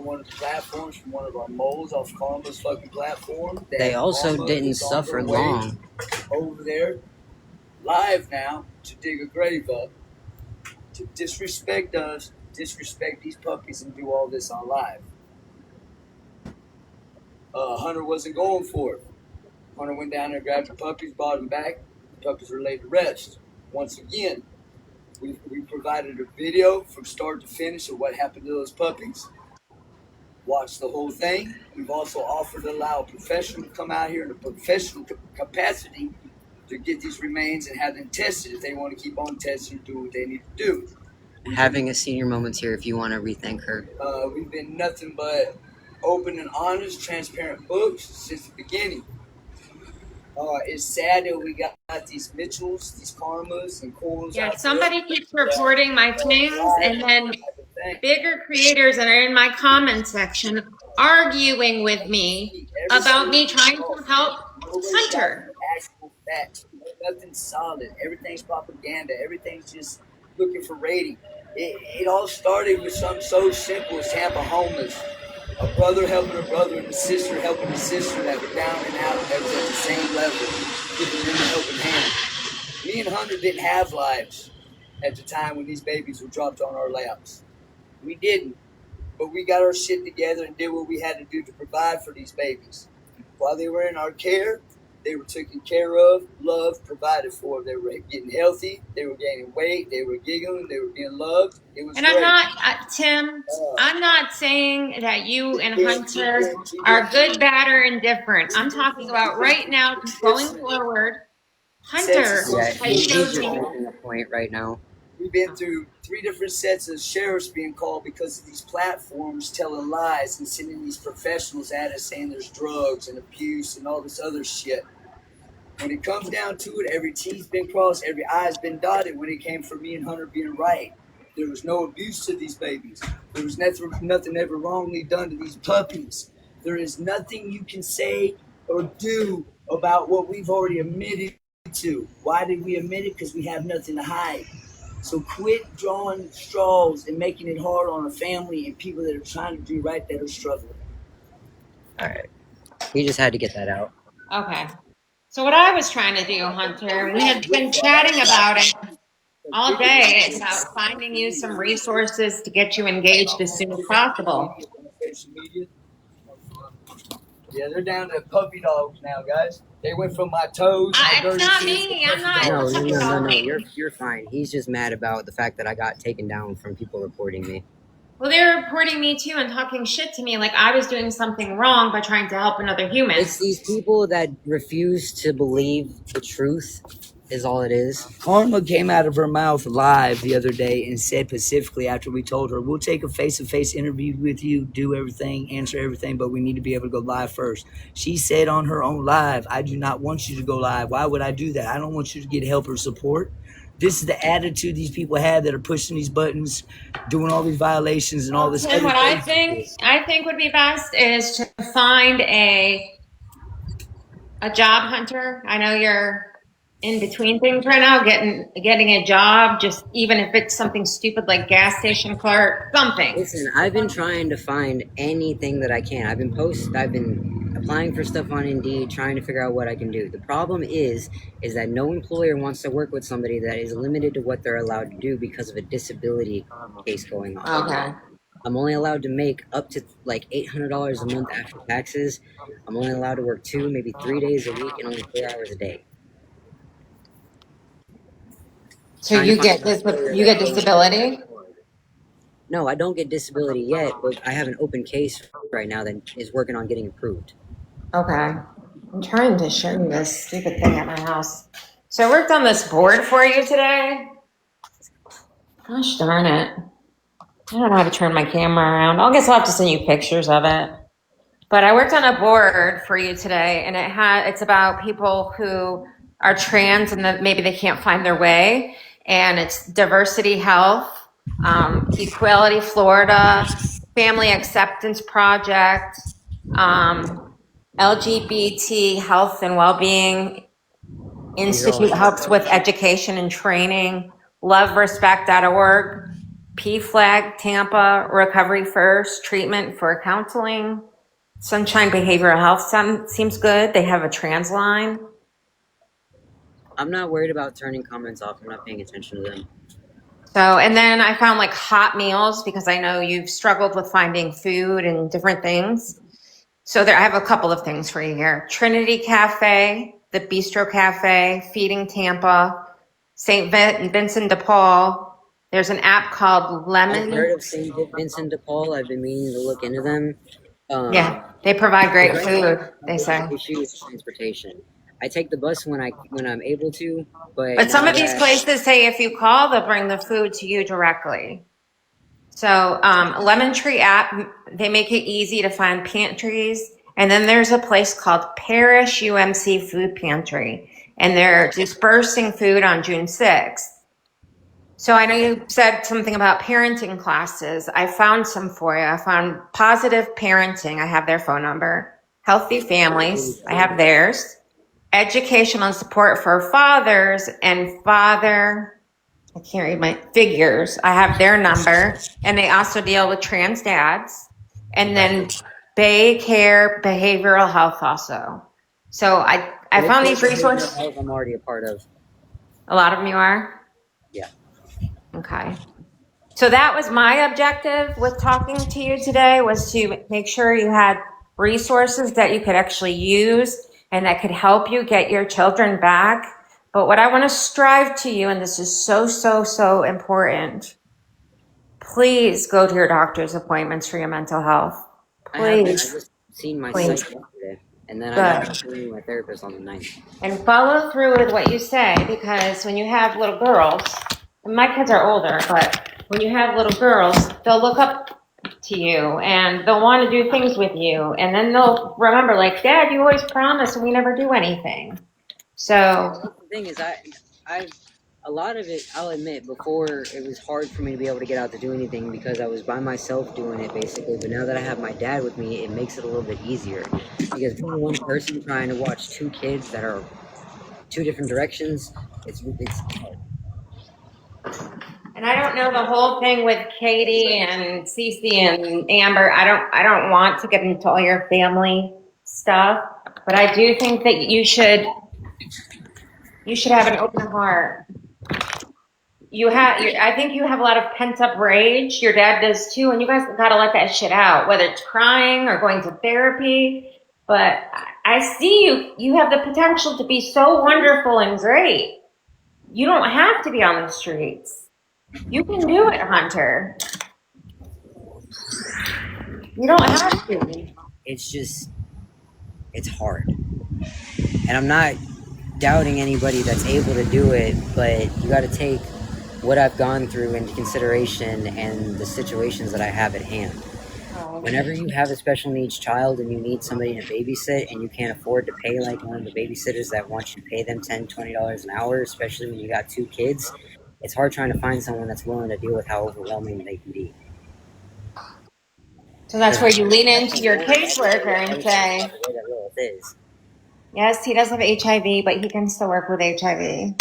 one of the platforms from one of our moles off Karma's fucking platform. They also Karma didn't is on suffer her way long. over there, live now, to dig a grave up, to disrespect us, disrespect these puppies, and do all this on live. Hunter wasn't going for it. Hunter went down there, grabbed the puppies, brought them back. The puppies were laid to rest. Once again, we provided a video from start to finish of what happened to those puppies. Watch the whole thing. We've also offered to allow a professional to come out here in a professional capacity to get these remains and have them tested if they want to keep on testing and do what they need to do. Having a senior moment here if you want to rethank her. We've been nothing but open and honest, transparent books since the beginning. It's sad that we got these Mitchells, these Karmas, and Coles. Yeah, somebody keeps reporting my things, and then bigger creators that are in my comment section arguing with me about me trying to help Hunter. Actual facts. Nothing solid. Everything's propaganda. Everything's just looking for rating. It all started with something so simple as Tampa homeless. A brother helping a brother and a sister helping a sister that were down and out, that was at the same level, giving them a helping hand. Me and Hunter didn't have lives at the time when these babies were dropped on our laps. We didn't. But we got our shit together and did what we had to do to provide for these babies. While they were in our care, they were taken care of, loved, provided for. They were getting healthy. They were gaining weight. They were giggling. They were being loved. It was And great. I'm not, Tim, I'm not saying that you and Hunter are good, bad, or indifferent. I'm talking about right now, going forward. Hunter has showed me. Making a point right now. We've been through 3 different sets of sheriffs being called because of these platforms telling lies and sending these professionals at us saying there's drugs and abuse and all this other shit. When it comes down to it, every T's been crossed, every I's been dotted when it came for me and Hunter being right. There was no abuse to these babies. There was nothing ever wrongly done to these puppies. There is nothing you can say or do about what we've already admitted to. Why did we admit it? Because we have nothing to hide. So quit drawing straws and making it hard on a family and people that are trying to do right that are struggling. All right. We just had to get that out. Okay. So what I was trying to do, Hunter, we had been chatting about it all day about finding you some resources to get you engaged as soon as possible. Yeah, they're down to puppy dogs now, guys. They went from my toes. It's not me. I'm not. No. You're fine. He's just mad about the fact that I got taken down from people reporting me. Well, they're reporting me too and talking shit to me like I was doing something wrong by trying to help another human. It's these people that refuse to believe the truth is all it is. Karma came out of her mouth live the other day and said specifically after we told her, we'll take a face-to-face interview with you, do everything, answer everything, but we need to be able to go live first. She said on her own live, I do not want you to go live. Why would I do that? I don't want you to get help or support. This is the attitude these people have that are pushing these buttons, doing all these violations and all this. And what I think would be best is to find a job, Hunter. I know you're in between things right now, getting a job, just even if it's something stupid like gas station clerk, something. Listen, I've been trying to find anything that I can. I've been applying for stuff on Indeed, trying to figure out what I can do. The problem is that no employer wants to work with somebody that is limited to what they're allowed to do because of a disability case going on. Okay. I'm only allowed to make up to like $800 a month after taxes. I'm only allowed to work 2, maybe 3 days a week and only 4 hours a day. So you get disability? No, I don't get disability yet, but I have an open case right now that is working on getting approved. Okay. I'm trying to show you this stupid thing at my house. So I worked on this board for you today. Gosh darn it. I don't know how to turn my camera around. I guess I'll have to send you pictures of it. But I worked on a board for you today, and it's about people who are trans and that maybe they can't find their way. And it's Diversity Health, Equality Florida, Family Acceptance Project, LGBT Health and Wellbeing Institute helps with education and training, loverespect.org, PFLAG, Tampa, Recovery First, treatment for counseling. Sunshine Behavioral Health seems good. They have a trans line. I'm not worried about turning comments off. I'm not paying attention to them. So, and then I found like hot meals because I know you've struggled with finding food and different things. So there, I have a couple of things for you here. Trinity Cafe, the Bistro Cafe, Feeding Tampa, St. Vincent de Paul. There's an app called I've Lemon. heard of St. Vincent de Paul. I've been meaning to look into them. Yeah, they provide great Right food, now, my they biggest say. issue is transportation. I take the bus when I'm able to, but But some now of these that places say if you call, they'll bring the food to you directly. So, Lemon Tree app, they make it easy to find pantries. And then there's a place called Parish UMC Food Pantry, and they're dispersing food on June 6th. So I know you said something about parenting classes. I found some for you. I found Positive Parenting. I have their phone number. Healthy Families. I have theirs. Educational support for fathers and I can't read my figures. I have their number, and they also deal with trans dads. And then Bay Care Behavioral Health also. So I found these resources. health I'm already a part of. A lot of them you are? Yeah. Okay. So that was my objective with talking to you today, was to make sure you had resources that you could actually use and that could help you get your children back. But what I want to strive to you, and this is so, so, so important, please go to your doctor's appointments for your mental health. I haven't. I Please. just seen my Please. psych yesterday, and then I Good. got to my therapist on the 9th. And follow through with what you say, because when you have little girls, and my kids are older, but when you have little girls, they'll look up to you and they'll want to do things with you. And then they'll remember, like, Dad, you always promise and we never do anything. So The thing is, a lot of it, I'll admit, before it was hard for me to be able to get out to do anything because I was by myself doing it basically. But now that I have my dad with me, it makes it a little bit easier, because being one person trying to watch two kids that are two different directions, it's hard. And I don't know the whole thing with Katie and Cece and Amber. I don't want to get into all your family stuff, but I do think that you should have an open heart. I think you have a lot of pent up rage. Your dad does too, and you guys got to let that shit out, whether it's crying or going to therapy. But I see you have the potential to be so wonderful and great. You don't have to be on the streets. You can do it, Hunter. You don't have to. It's hard. And I'm not doubting anybody that's able to do it, but you got to take what I've gone through into consideration and the situations that I have at hand. Whenever you have a special needs child and you need somebody to babysit and you can't afford to pay like one of the babysitters that wants you to pay them $10, $20 an hour, especially when you got two kids, it's hard trying to find someone that's willing to deal with how overwhelming they can be. So that's where you lean into your caseworker and say, yes, he does have HIV, but he can still work with HIV.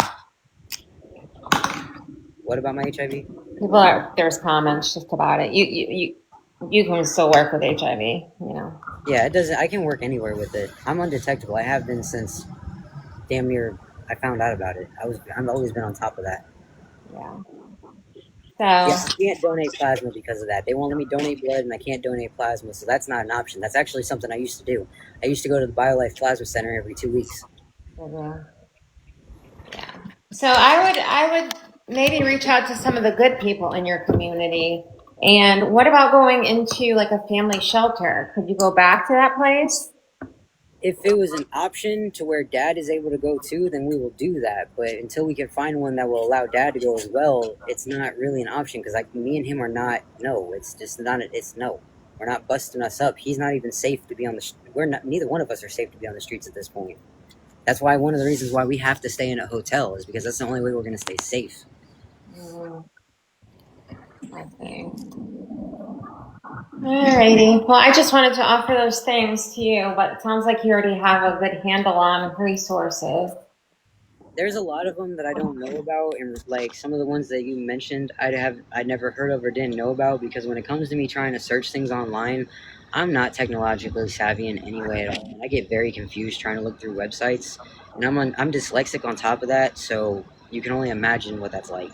What about my HIV? There's comments just about it. You can still work with HIV, you know. Yeah, it doesn't. I can work anywhere with it. I'm undetectable. I have been since damn near I found out about it. I've always been on top of that. Yeah. So yeah, I can't donate plasma because of that. They won't let me donate blood, and I can't donate plasma, so that's not an option. That's actually something I used to do. I used to go to the BioLife Plasma Center every 2 weeks. yeah. So I would maybe reach out to some of the good people in your community. And what about going into like a family shelter? Could you go back to that place? If it was an option to where Dad is able to go too, then we will do that. But until we can find one that will allow Dad to go as well, it's not really an option, because like me and him are not. No, it's just not. It's no. We're not busting us up. He's not even safe to be on the. We're not. Neither one of us are safe to be on the streets at this point. That's why one of the reasons why we have to stay in a hotel is because that's the only way we're going to stay safe. I think. Alrighty. Well, I just wanted to offer those things to you, but it sounds like you already have a good handle on resources. there's a lot of them that I don't know about, and like some of the ones that you mentioned, I'd never heard of or didn't know about, because when it comes to me trying to search things online, I'm not technologically savvy in any way at all, and I get very confused trying to look through websites, and I'm dyslexic on top of that, so you can only imagine what that's like.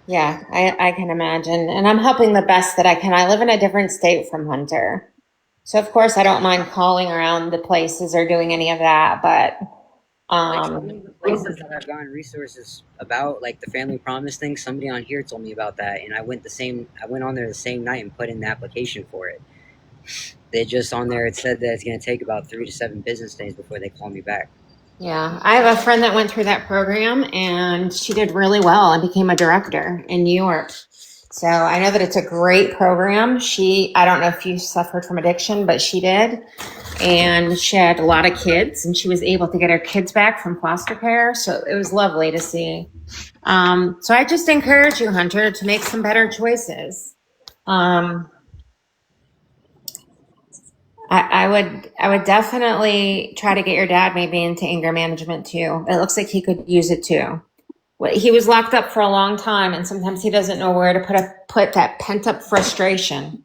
Yeah, I can imagine. And I'm helping the best that I can. I live in a different state from Hunter. So of course I don't mind calling around the places or doing any of that, but Like some of the places that I've gotten resources about, like the Family Promise thing, somebody on here told me about that, and I went on there the same night and put in the application for it. They just on there, it said that it's going to take about 3 to 7 business days before they call me back. yeah, I have a friend that went through that program and she did really well and became a director in New York. So I know that it's a great program. I don't know if you suffered from addiction, but she did. And she had a lot of kids and she was able to get her kids back from foster care. So it was lovely to see. So I just encourage you, Hunter, to make some better choices. Um, I would definitely try to get your dad maybe into anger management too. It looks like he could use it too. He was locked up for a long time, and sometimes he doesn't know where to put that pent up frustration.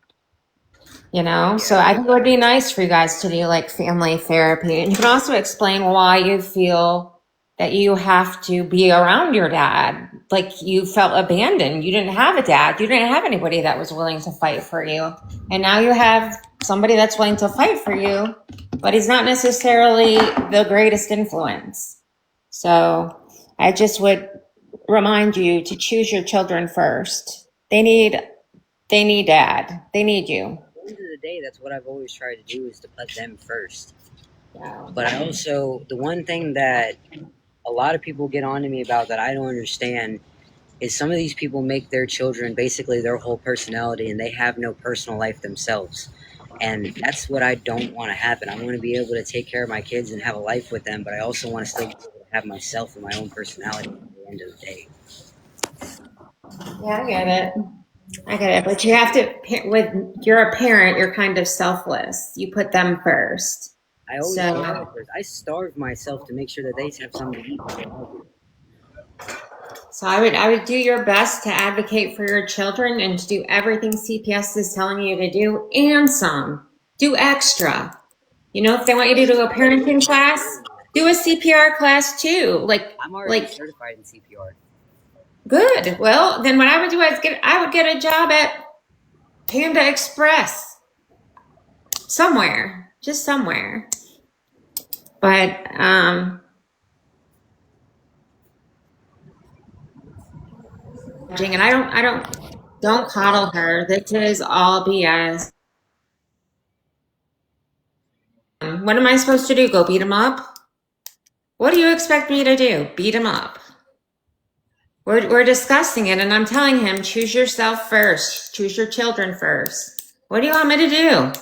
So I think it would be nice for you guys to do like family therapy, and you can also explain why you feel that you have to be around your dad. Like you felt abandoned. You didn't have a dad. You didn't have anybody that was willing to fight for you, and now you have somebody that's willing to fight for you, but he's not necessarily the greatest influence. So I just would remind you to choose your children first. They need dad. They need you. At the end of the day, that's what I've always tried to do, is to put them first. Yeah. But I also, the one thing that a lot of people get on to me about that I don't understand is some of these people make their children basically their whole personality, and they have no personal life themselves. And that's what I don't want to happen. I want to be able to take care of my kids and have a life with them, but I also want to still be able to have myself and my own personality at the end of the day. Yeah, I get it. I get it. But you have to, when you're a parent, you're kind of selfless. You put them first. I always put them So, first. I starve myself to make sure that they have something to eat before I do. so I would do your best to advocate for your children and to do everything CPS is telling you to do and some. Do extra. If they want you to do a parenting class, do a CPR class too. I'm already Like certified in CPR. good. Well, then what I would do is I would get a job at Panda Express somewhere, just somewhere. But and don't coddle her. This is all BS. What am I supposed to do? Go beat him up? What do you expect me to do? Beat him up? We're discussing it, and I'm telling him, choose yourself first. Choose your children first. What do you want me to do?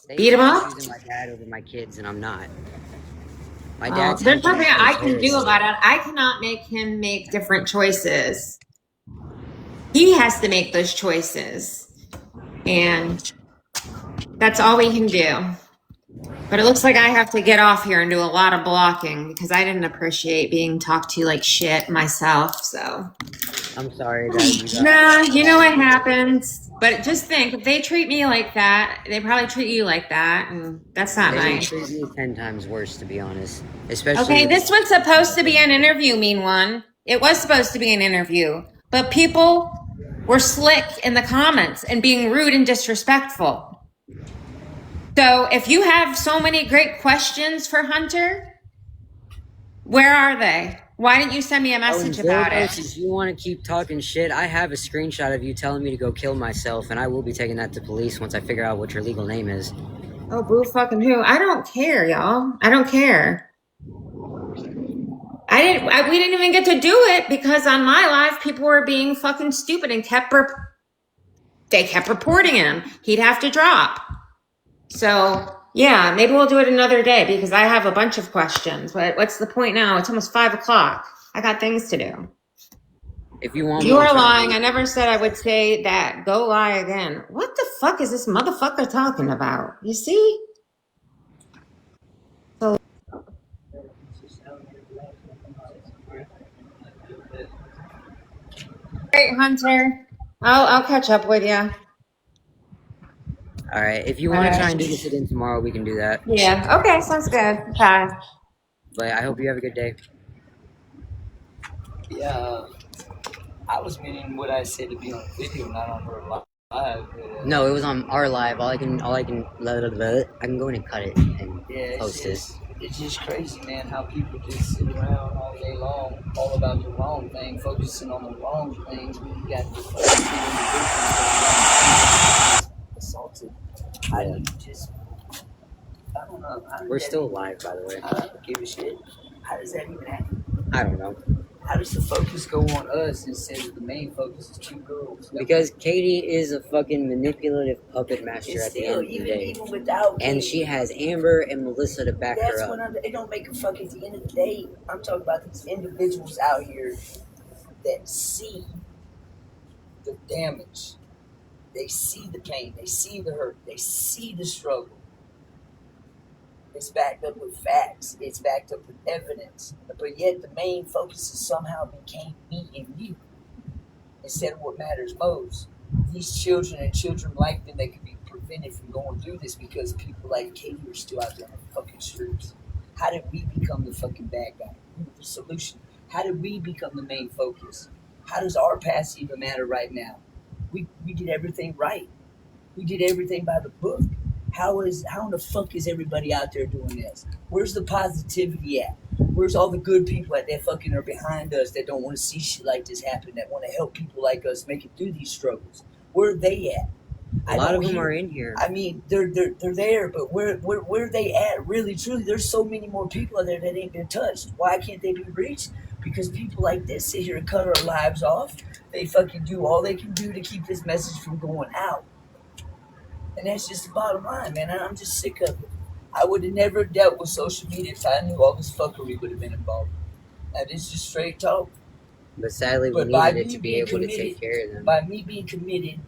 They Beat him think up? I'm choosing my dad over my kids, and I'm not. My Well, dad's there's health nothing I insurance can do is about it. I cannot make him make different choices. He has to make those choices. And that's all we can do. But it looks like I have to get off here and do a lot of blocking because I didn't appreciate being talked to like shit myself. So, I'm sorry that you got. nah, you know what happens. But just think, if they treat me like that, they probably treat you like that, and that's not They would nice. treat me 10 times worse, to be honest. Especially. Okay, this was supposed to be an interview, mean one. It was supposed to be an interview, but people were slick in the comments and being rude and disrespectful. So if you have so many great questions for Hunter, where are they? Why didn't you send me a message about it? If you want to keep talking shit, I have a screenshot of you telling me to go kill myself, and I will be taking that to police once I figure out what your legal name is. Oh, boo fucking who? I don't care, y'all. I don't care. We didn't even get to do it because on my live, people were being fucking stupid and they kept reporting him. He'd have to drop. So yeah, maybe we'll do it another day because I have a bunch of questions. But what's the point now? It's almost 5:00. I got things to do. If you want, You are lying. I never said I would say that. Go lie again. What the fuck is this motherfucker talking about? You see? Great, Hunter. I'll catch up with you. All right. If you All want to try and right. do this again tomorrow, we can do that. Yeah. Okay. Sounds good. Okay. But I hope you have a good day. Yeah, I was meaning what I said to be on video, not on her live. No, it was on our live. I can blah, blah, blah. I can go in and cut it and Yeah, post it. it's just crazy, man, how people just sit around all day long, all about the wrong thing, focusing on the wrong things when you got the fucking assaulted. How do you just, I don't know. We're still live, by the way. I don't give a shit. How does that even happen? I don't know. How does the focus go on us instead of the main focus is two girls? Because Katie is a fucking manipulative puppet master It's at the still, end of the day. even without And Katie, she has Amber and Melissa to back that's her what up. it don't make a fuck at the end of the day. I'm talking about these individuals out here that see the damage. They see the pain. They see the hurt. They see the struggle. It's backed up with facts. It's backed up with evidence. But yet the main focus is somehow became me and you instead of what matters most. These children and children like them, they could be prevented from going through this because people like Katie are still out there on the fucking streets. How did we become the fucking bad guy? The solution. How did we become the main focus? How does our past even matter right now? We did everything right. We did everything by the book. How in the fuck is everybody out there doing this? Where's the positivity at? Where's all the good people at that fucking are behind us that don't want to see shit like this happen, that want to help people like us make it through these struggles? Where are they at? A lot of them are in here. I mean, they're there, but where are they at? Really, truly, there's so many more people out there that ain't been touched. Why can't they be reached? Because people like this sit here and cut our lives off. They fucking do all they can do to keep this message from going out. And that's just the bottom line, man. And I'm just sick of it. I would have never dealt with social media if I knew all this fuckery would have been involved. That is just straight talk. But sadly, we But by needed it me to be being able to committed, take care of them. by me being committed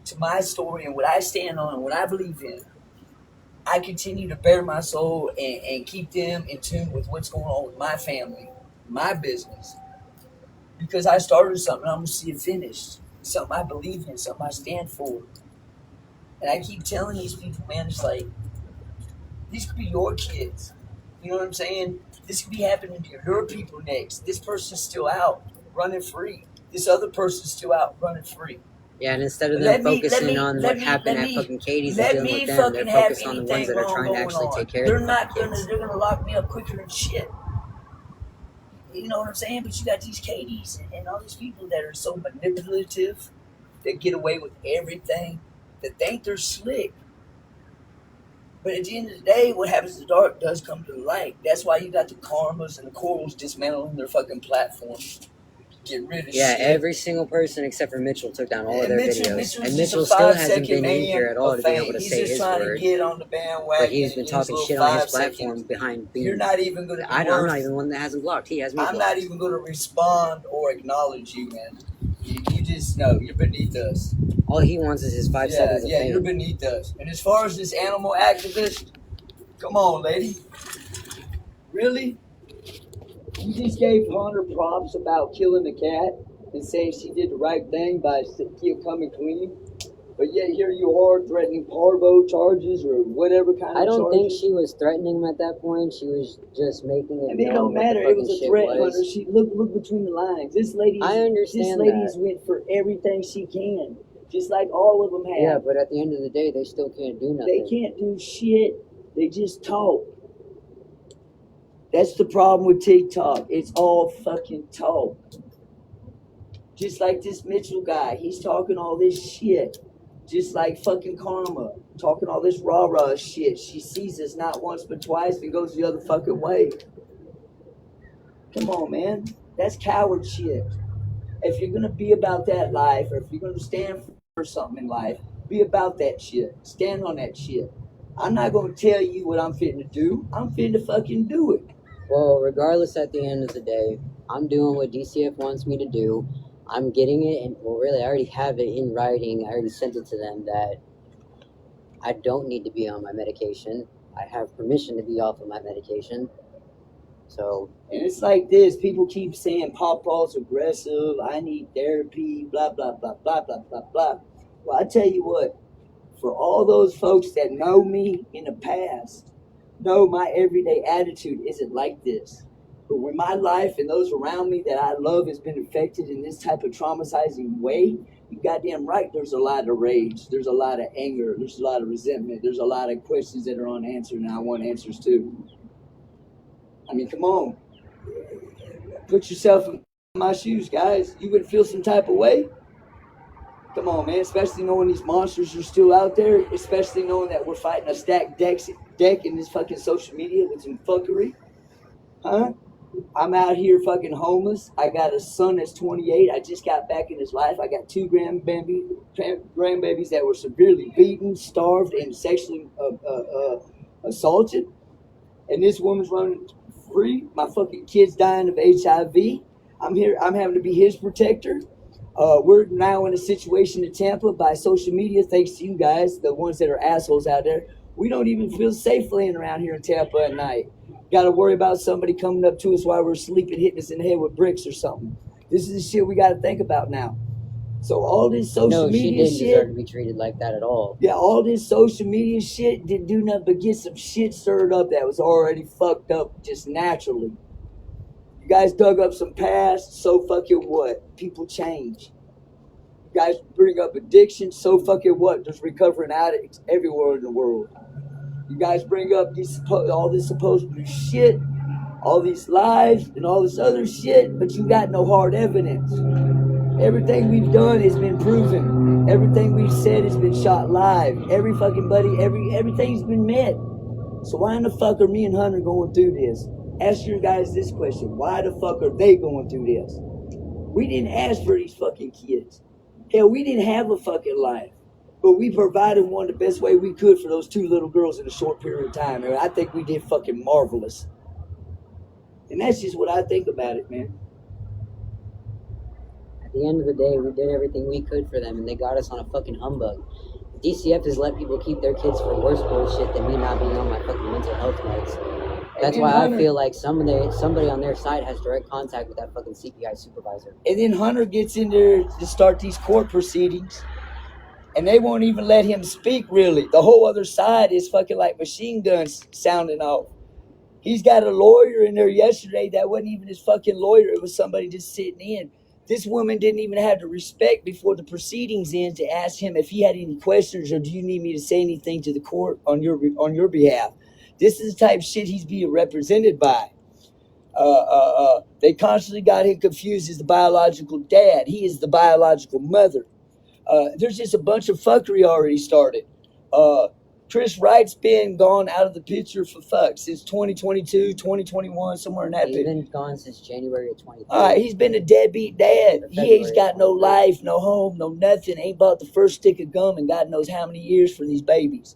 to my story and what I stand on and what I believe in, I continue to bare my soul and keep them in tune with what's going on with my family, my business. Because I started something, I'm going to see it finished. Something I believe in, something I stand for. And I keep telling these people, man, it's like, these could be your kids. You know what I'm saying? This could be happening to your people next. This person's still out running free. This other person's still out running free. Yeah, and instead of them focusing on what happened at fucking Katie's and dealing with them, they're focused on the ones that are trying to actually take care of them. They're gonna lock me up quicker than shit. You know what I'm saying? But you got these Katies and all these people that are so manipulative, that get away with everything, that think they're slick. But at the end of the day, what happens in the dark does come to the light. That's why you got the Karmas and the Corals dismantling their fucking platforms. Get rid of Yeah, shit. every single person except for Mitchell took down all of their videos. And Mitchell a still hasn't 5-second been in man here at all of to be fame. able to He's say just his trying word. to get on the bandwagon. But he's been talking shit on his platform behind being. You're not even going to be I'm not even one that hasn't blocked. He has me blocked. I'm not even going to respond or acknowledge you, man. You just know you're beneath us. All he wants is his 5 seconds of fame. Yeah, you're beneath us. And as far as this animal activist, come on, lady. Really? You just gave Hunter props about killing the cat and saying she did the right thing by coming clean. But yet here you are threatening parvo charges or whatever kind of charges. I don't think she was threatening him at that point. She was just making it. I mean, it don't matter. It was a threat, Hunter. She look between the lines. This lady. I understand This lady's went for everything she can, just like all of them have. Yeah, but at the end of the day, they still can't do nothing. They can't do shit. They just talk. That's the problem with TikTok. It's all fucking talk. Just like this Mitchell guy, he's talking all this shit. Just like fucking Karma, talking all this rah-rah shit. She sees us not once but twice and goes the other fucking way. Come on, man. That's coward shit. If you're gonna be about that life, or if you're gonna stand for something in life, be about that shit. Stand on that shit. I'm not gonna tell you what I'm fitting to do. I'm fitting to fucking do it. Well, regardless, at the end of the day, I'm doing what DCF wants me to do. I'm getting it, and well, really, I already have it in writing. I already sent it to them that I don't need to be on my medication. I have permission to be off of my medication. So And it's like this. People keep saying Pawpaw's aggressive. I need therapy. Blah blah blah blah blah blah blah. Well, I tell you what. For all those folks that know me in the past, know my everyday attitude isn't like this. But when my life and those around me that I love has been affected in this type of traumatizing way, you goddamn right, there's a lot of rage, there's a lot of anger, there's a lot of resentment, there's a lot of questions that are unanswered, and I want answers too. I mean, come on. Put yourself in my shoes, guys. You would feel some type of way. Come on, man. Especially knowing these monsters are still out there. Especially knowing that we're fighting a stacked deck in this fucking social media with some fuckery. Huh? I'm out here fucking homeless. I got a son that's 28. I just got back in his life. I got two grandbabies that were severely beaten, starved, and sexually assaulted. And this woman's running free. My fucking kid's dying of HIV. I'm here. I'm having to be his protector. We're now in a situation in Tampa by social media, thanks to you guys, the ones that are assholes out there. We don't even feel safe laying around here in Tampa at night. Got to worry about somebody coming up to us while we're sleeping, hitting us in the head with bricks or something. This is the shit we got to think about now. So all this social media she didn't deserve to be treated like that at all. Yeah, all this social media shit didn't do nothing but get some shit stirred up that was already fucked up just naturally. You guys dug up some past, so fucking what? People change. You guys bring up addiction, so fucking what? There's recovering addicts everywhere in the world. You guys bring up all this supposed shit, all these lies, and all this other shit, but you got no hard evidence. Everything we've done has been proven. Everything we've said has been shot live. Every fucking buddy, everything's been met. So why in the fuck are me and Hunter going through this? Ask your guys this question. Why the fuck are they going through this? We didn't ask for these fucking kids. Hell, we didn't have a fucking life. But we provided one the best way we could for those two little girls in a short period of time. And I think we did fucking marvelous. And that's just what I think about it, man. At the end of the day, we did everything we could for them, and they got us on a fucking humbug. DCF has let people keep their kids for worse bullshit than me not being on my fucking mental health meds. That's why Hunter, I feel like somebody on their side has direct contact with that fucking CPI supervisor. And then Hunter gets in there to start these court proceedings, and they won't even let him speak, really. The whole other side is fucking like machine guns sounding off. He's got a lawyer in there yesterday that wasn't even his fucking lawyer. It was somebody just sitting in. This woman didn't even have the respect before the proceedings end to ask him if he had any questions or do you need me to say anything to the court on your behalf. This is the type of shit he's being represented by. They constantly got him confused as the biological dad. He is the biological mother. There's just a bunch of fuckery already started. Chris Wright's been gone out of the picture for since 2022, 2021, somewhere in that He's been gone since January of 23. All right, he's been a deadbeat dad. He ain't got no life, no home, no nothing. Ain't bought the first stick of gum in God knows how many years for these babies.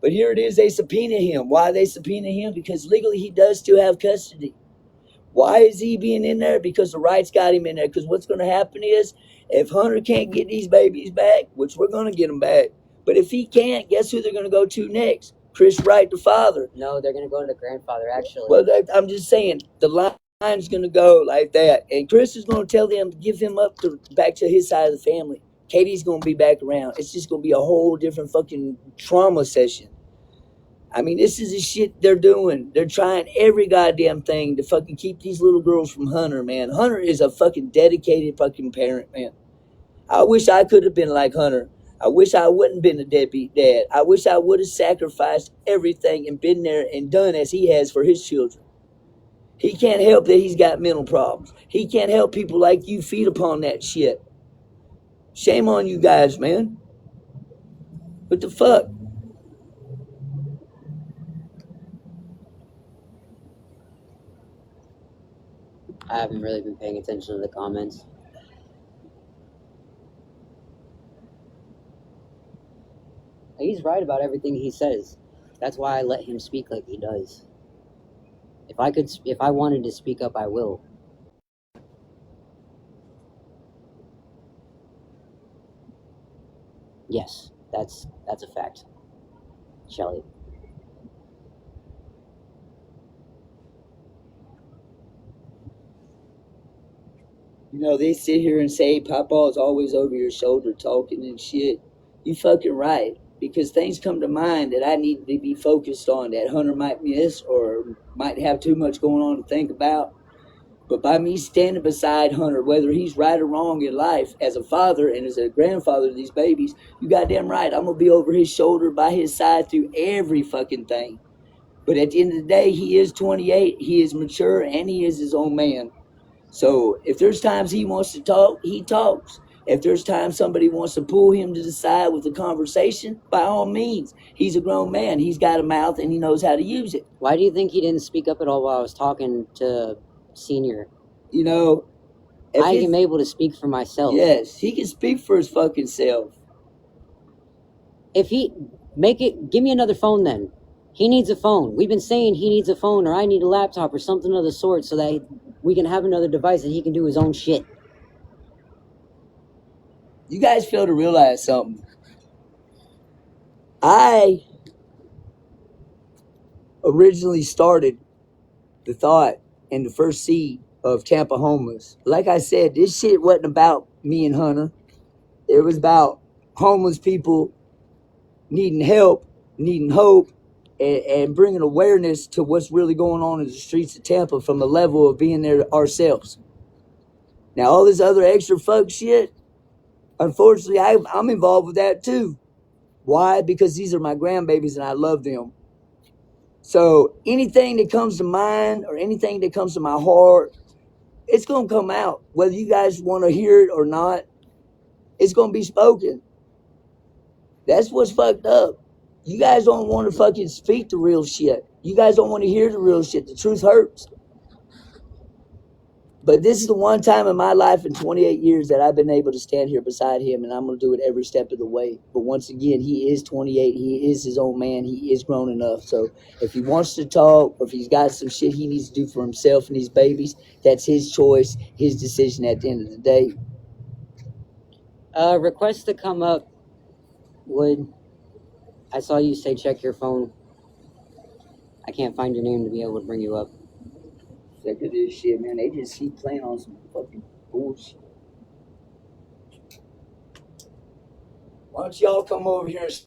But here it is, they subpoena him. Why they subpoena him? Because legally he does still have custody. Why is he being in there? Because the Wrights got him in there. Because what's going to happen is, if Hunter can't get these babies back, which we're going to get them back, but if he can't, guess who they're going to go to next? Chris Wright, the father. No, they're going to go to the grandfather, actually. Well, I'm just saying, the line's going to go like that. And Chris is going to tell them to give him back to his side of the family. Katie's going to be back around. It's just going to be a whole different fucking trauma session. I mean, this is the shit they're doing. They're trying every goddamn thing to fucking keep these little girls from Hunter, man. Hunter is a fucking dedicated fucking parent, man. I wish I could have been like Hunter. I wish I wouldn't been a deadbeat dad. I wish I would have sacrificed everything and been there and done as he has for his children. He can't help that he's got mental problems. He can't help people like you feed upon that shit. Shame on you guys, man. What the fuck? I haven't really been paying attention to the comments. He's right about everything he says. That's why I let him speak like he does. If I wanted to speak up, I will. Yes, that's a fact, Shelley. You know, they sit here and say Papa's always over your shoulder talking and shit. You fucking right. Because things come to mind that I need to be focused on that Hunter might miss or might have too much going on to think about. But by me standing beside Hunter, whether he's right or wrong in life, as a father and as a grandfather to these babies, you goddamn right, I'm going to be over his shoulder, by his side through every fucking thing. But at the end of the day, he is 28, he is mature, and he is his own man. So if there's times he wants to talk, he talks. If there's times somebody wants to pull him to the side with a conversation, by all means. He's a grown man. He's got a mouth and he knows how to use it. Why do you think he didn't speak up at all while I was talking to Senior? You know, I am able to speak for myself. Yes, he can speak for his fucking self. If he give me another phone then. He needs a phone. We've been saying he needs a phone, or I need a laptop or something of the sort, so that we can have another device and he can do his own shit. You guys fail to realize something. I originally started the thought and the first seed of Tampa Homeless. Like I said, this shit wasn't about me and Hunter. It was about homeless people needing help, needing hope, and bringing awareness to what's really going on in the streets of Tampa from the level of being there ourselves. Now, all this other extra fuck shit, unfortunately, I'm involved with that too. Why? Because these are my grandbabies and I love them. So anything that comes to mind or anything that comes to my heart, it's going to come out. Whether you guys want to hear it or not, it's going to be spoken. That's what's fucked up. You guys don't want to fucking speak the real shit. You guys don't want to hear the real shit. The truth hurts. But this is the one time in my life in 28 years that I've been able to stand here beside him, and I'm going to do it every step of the way. But once again, he is 28. He is his own man. He is grown enough. So if he wants to talk, or if he's got some shit he needs to do for himself and these babies, that's his choice, his decision at the end of the day. Request to come up. Would I saw you say check your phone. I can't find your name to be able to bring you up. Sick of this shit, man. They just keep playing on some fucking bullshit. Why don't y'all come over here and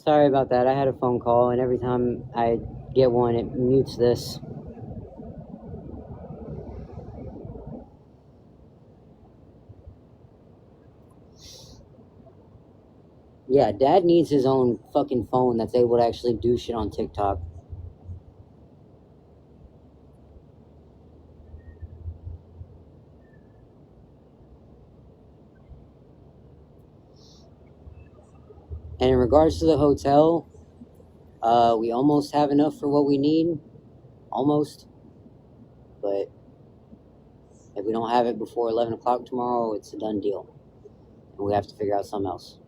Sorry about that. I had a phone call, and every time I get one, it mutes this. Yeah, Dad needs his own fucking phone that's able to actually do shit on TikTok. And in regards to the hotel, we almost have enough for what we need. Almost. But if we don't have it before 11 o'clock tomorrow, it's a done deal. And we have to figure out something else.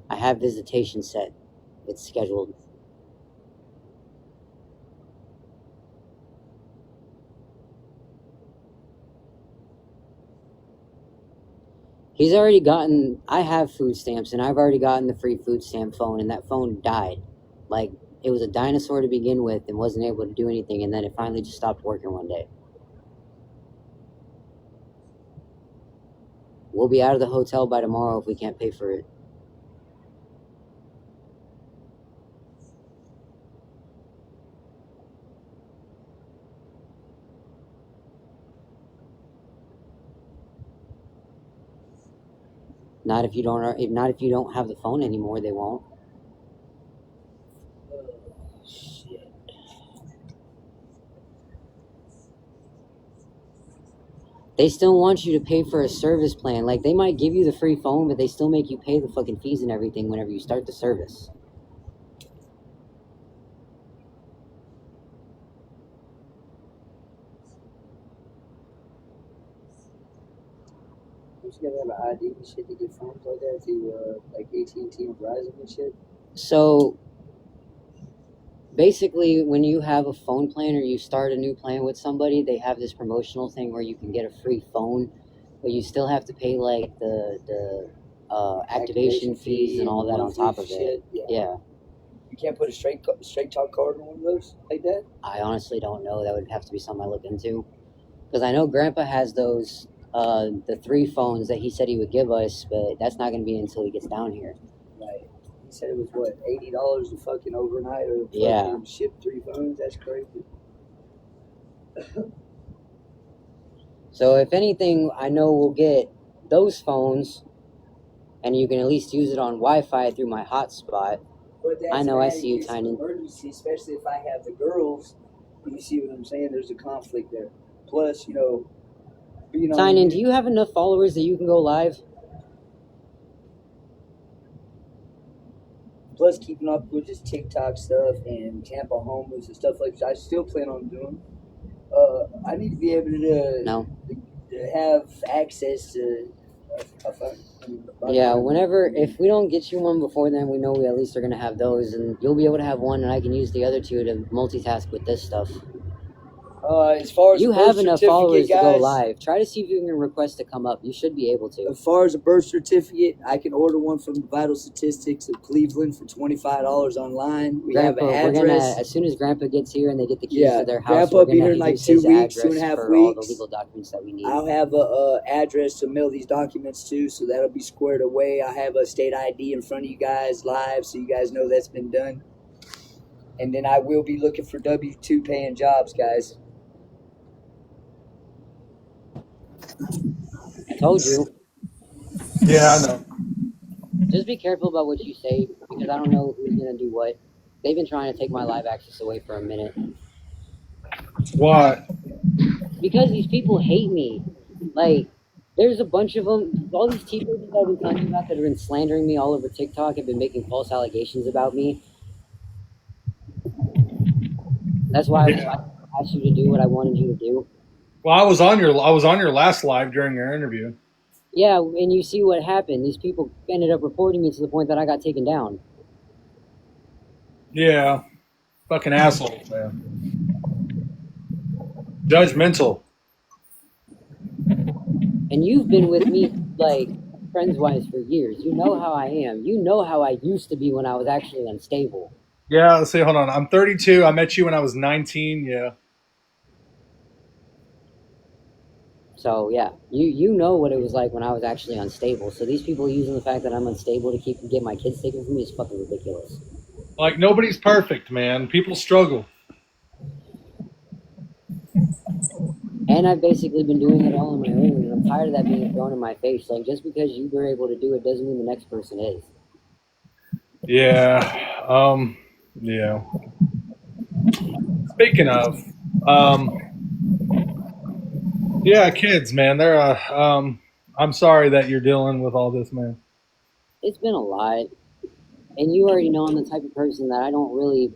I have visitation set. It's scheduled. He's already gotten, I have food stamps, and I've already gotten the free food stamp phone, and that phone died. Like, it was a dinosaur to begin with and wasn't able to do anything, and then it finally just stopped working one day. We'll be out of the hotel by tomorrow if we can't pay for it. Not if you don't have the phone anymore, they won't. Shit. They still want you to pay for a service plan. Like, they might give you the free phone, but they still make you pay the fucking fees and everything whenever you start the service. You gotta have an ID and shit to get phones like that to like AT&T and Verizon and shit. So basically, when you have a phone plan or you start a new plan with somebody, they have this promotional thing where you can get a free phone, but you still have to pay like the activation fees and all that on top of it. Yeah. You can't put a straight talk card on one of those like that? I honestly don't know. That would have to be something I look into. Because I know Grandpa has those, the 3 phones that he said he would give us, but that's not going to be until he gets down here. Right. He said it was, what, $80 a fucking overnight or fucking ship 3 phones? That's crazy. So if anything, I know we'll get those phones, and you can at least use it on Wi-Fi through my hotspot. I know, I see you, Tynan. Emergency, especially if I have the girls. You see what I'm saying? There's a conflict there. Plus, you know, Tynan, do you have enough followers that you can go live? Plus, keeping up with this TikTok stuff and Tampa homeless and stuff like that, I still plan on doing. I need to be able to have access to a phone. Yeah, if we don't get you one before then, we know we at least are going to have those, and you'll be able to have one, and I can use the other 2 to multitask with this stuff. As far as you have enough followers guys, to go live. Try to see if you can request to come up. You should be able to. As far as a birth certificate, I can order one from the Vital Statistics of Cleveland for $25 online. We have an address. As soon as Grandpa gets here and they get the keys to their house, Grandpa will be here in like 2 weeks, 2.5 weeks. All the legal documents that we need. I'll have a address to mail these documents to, so that'll be squared away. I have a state ID in front of you guys live, so you guys know that's been done. And then I will be looking for W-2 paying jobs, guys. I told you. Yeah, I know. Just be careful about what you say, because I don't know who's going to do what. They've been trying to take my live access away for a minute. Why? Because these people hate me. Like, there's a bunch of them. All these people that I've been telling you about that have been slandering me all over TikTok have been making false allegations about me. That's why I asked you to do what I wanted you to do. Well, I was on your last live during your interview. Yeah, and you see what happened. These people ended up reporting me to the point that I got taken down. Yeah. Fucking assholes, man. Judgmental. And you've been with me, like, friends-wise for years. You know how I am. You know how I used to be when I was actually unstable. Yeah, let's see, hold on. I'm 32. I met you when I was 19, yeah. So, yeah, you know what it was like when I was actually unstable. So these people using the fact that I'm unstable to get my kids taken from me is fucking ridiculous. Like, nobody's perfect, man. People struggle. And I've basically been doing it all on my own, and I'm tired of that being thrown in my face. Like, just because you were able to do it doesn't mean the next person is. Yeah. Yeah. Speaking of, yeah, kids, man. They're I'm sorry that you're dealing with all this, man. It's been a lot, and you already know I'm the type of person that I don't really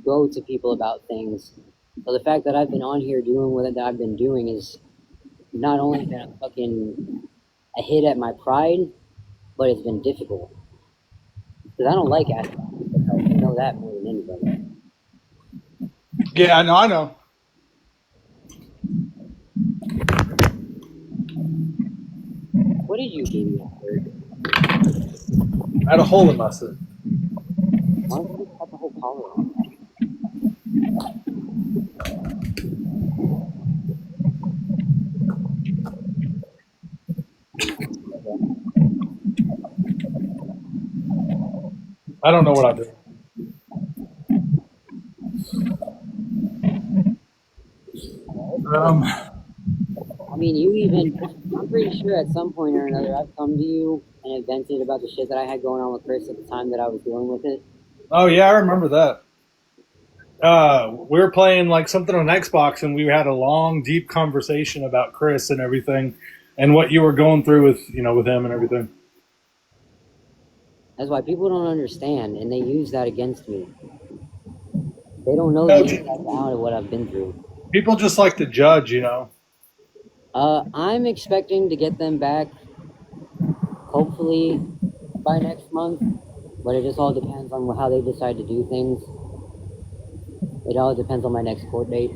go to people about things. So the fact that I've been on here doing what I've been doing is not only been a hit at my pride, but it's been difficult because I don't like asking people for help. You know that more than anybody. Yeah, I know. What did you do to hurt? I had a hole in my suit. Why don't you just cut the whole collar off? I don't know what I did. Um, I mean, I'm pretty sure at some point or another I've come to you and have vented about the shit that I had going on with Chris at the time that I was dealing with it. oh yeah, I remember that. We were playing like something on Xbox, and we had a long, deep conversation about Chris and everything, and what you were going through with with him and everything. That's why people don't understand, and they use that against me. They don't know the No, inside out of what I've been through. people just like to judge. I'm expecting to get them back, hopefully by next month, but it just all depends on how they decide to do things. It all depends on my next court date.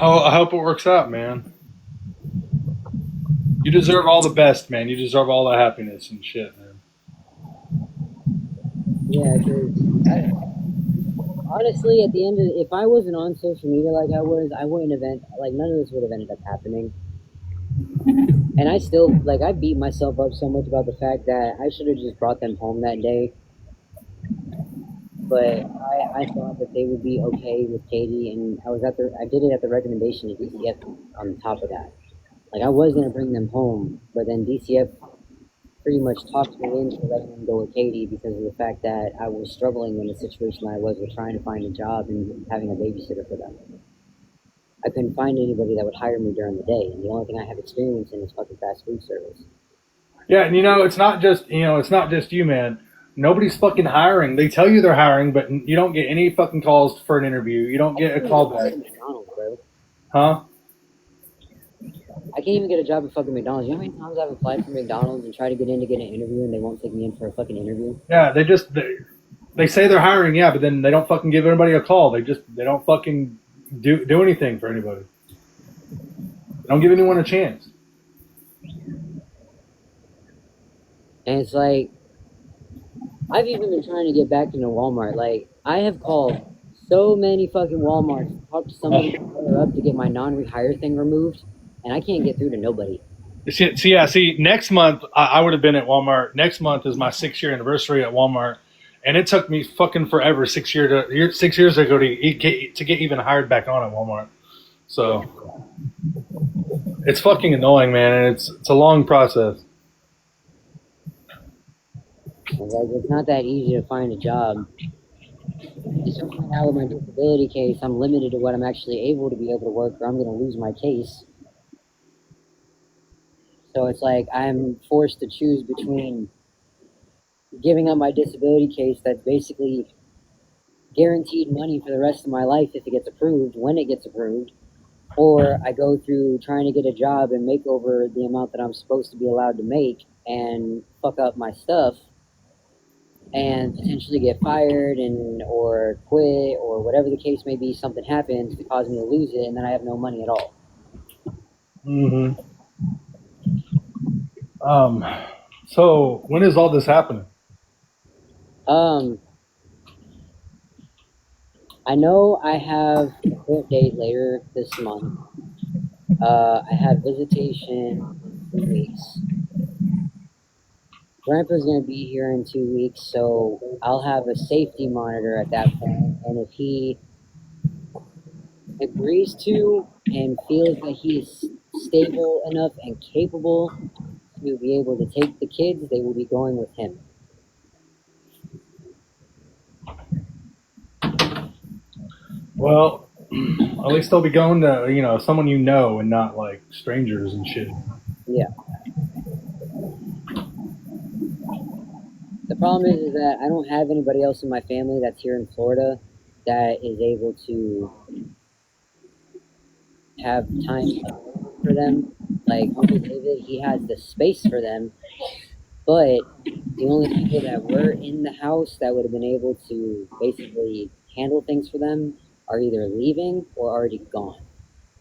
Oh, I hope it works out, man. You deserve all the best, man. You deserve all the happiness and shit, man. Yeah, because honestly, at the end of if I wasn't on social media like I was, I wouldn't have like none of this would have ended up happening. And I still I beat myself up so much about the fact that I should have just brought them home that day. But I thought that they would be okay with Katie, and I did it at the recommendation of DCF on top of that. Like I was gonna bring them home, but then DCF pretty much talked me into letting them go with Katie because of the fact that I was struggling in the situation I was with trying to find a job and having a babysitter for them. I couldn't find anybody that would hire me during the day, and the only thing I have experience in is fucking fast food service. Yeah, and it's not just you, man. Nobody's fucking hiring. They tell you they're hiring, but you don't get any fucking calls for an interview. You don't I get can't a even get call a job back, at McDonald's, bro. huh? I can't even get a job at fucking McDonald's. You know how many times I've applied for McDonald's and tried to get in to get an interview and they won't take me in for a fucking interview? Yeah, they say they're hiring, yeah, but then they don't fucking give anybody a call. They don't fucking do anything for anybody. They don't give anyone a chance. And it's like, I've even been trying to get back into Walmart. Like, I have called so many fucking Walmarts to talk to somebody higher up to get my non-rehire thing removed, and I can't get through to nobody. See, next month I would have been at Walmart. Next month is my 6 year anniversary at Walmart, and it took me fucking forever 6 years ago to get even hired back on at Walmart. So it's fucking annoying, man, and it's a long process. Like, it's not that easy to find a job. Especially now with my disability case, I'm limited to what I'm actually able to be able to work, or I'm going to lose my case. So it's like I'm forced to choose between giving up my disability case that's basically guaranteed money for the rest of my life if it gets approved, when it gets approved, or I go through trying to get a job and make over the amount that I'm supposed to be allowed to make and fuck up my stuff and potentially get fired or quit or whatever the case may be. Something happens to cause me to lose it, and then I have no money at all. Mm-hmm. So when is all this happening? I know I have a court date later this month. I have visitation in 2 weeks. Grandpa's going to be here in 2 weeks, so I'll have a safety monitor at that point. And if he agrees to and feels that he is stable enough and capable to be able to take the kids, they will be going with him. Well, at least they'll be going to someone and not like strangers and shit. Yeah. The problem is that I don't have anybody else in my family that's here in Florida that is able to have time for them. Like Uncle David, he has the space for them, but the only people that were in the house that would have been able to basically handle things for them are either leaving or already gone.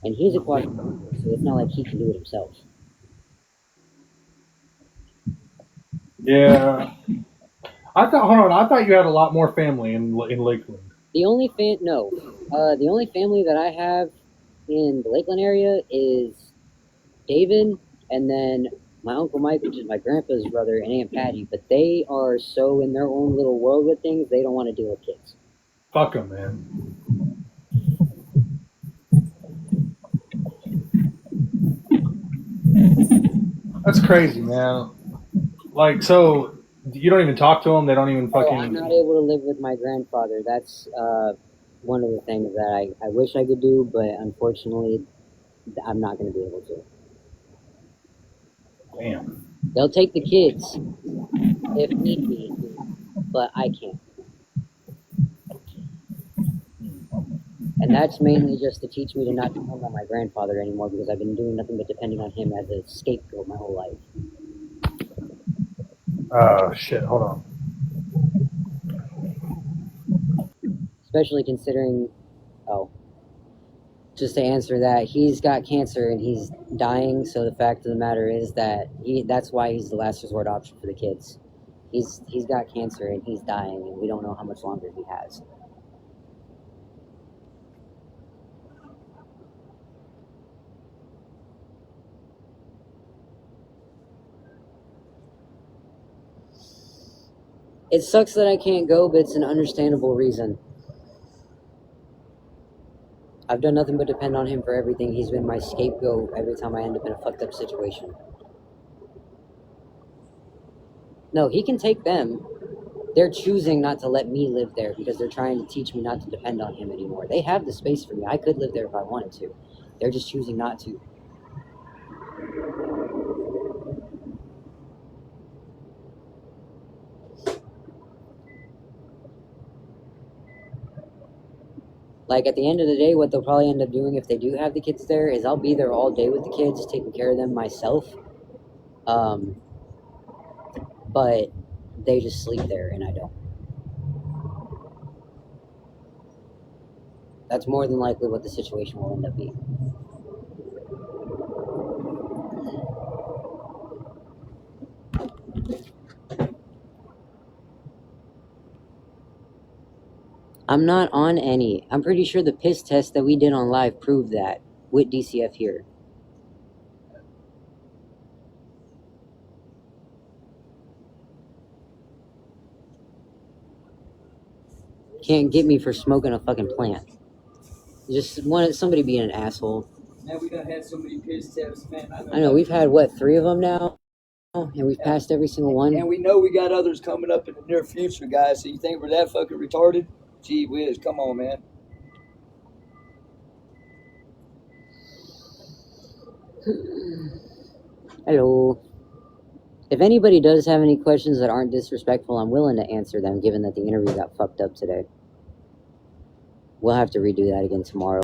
And he's a quadriplegic, so it's not like he can do it himself. Yeah. I thought. Hold on. I thought you had a lot more family in Lakeland. The only the only family that I have in the Lakeland area is David, and then my Uncle Mike, which is my grandpa's brother, and Aunt Patty. But they are so in their own little world with things, they don't want to deal with kids. Fuck them, man. That's crazy, man. Like, so you don't even talk to them. They don't even fucking. I'm not able to live with my grandfather. That's one of the things that I wish I could do, but unfortunately, I'm not going to be able to. Damn. They'll take the kids if need be, but I can't. And that's mainly just to teach me to not depend on my grandfather anymore, because I've been doing nothing but depending on him as a scapegoat my whole life. Oh shit! Hold on. Especially considering, just to answer that, he's got cancer and he's dying. So the fact of the matter is that that's why he's the last resort option for the kids. He's got cancer and he's dying, and we don't know how much longer he has. It sucks that I can't go, but it's an understandable reason. I've done nothing but depend on him for everything. He's been my scapegoat every time I end up in a fucked up situation. No, he can take them. They're choosing not to let me live there because they're trying to teach me not to depend on him anymore. They have the space for me. I could live there if I wanted to. They're just choosing not to. Like, at the end of the day, what they'll probably end up doing if they do have the kids there is I'll be there all day with the kids, taking care of them myself. But they just sleep there and I don't. That's more than likely what the situation will end up being. I'm not on any. I'm pretty sure the piss test that we did on live proved that with DCF here. Can't get me for smoking a fucking plant. Just wanted somebody being an asshole. Man, we done had so many piss tests, man. I know we've had what, 3 of them now, and we've passed every single one. And we know we got others coming up in the near future, guys. So you think we're that fucking retarded? Gee whiz, come on, man. Hello. If anybody does have any questions that aren't disrespectful, I'm willing to answer them, given that the interview got fucked up today. We'll have to redo that again tomorrow.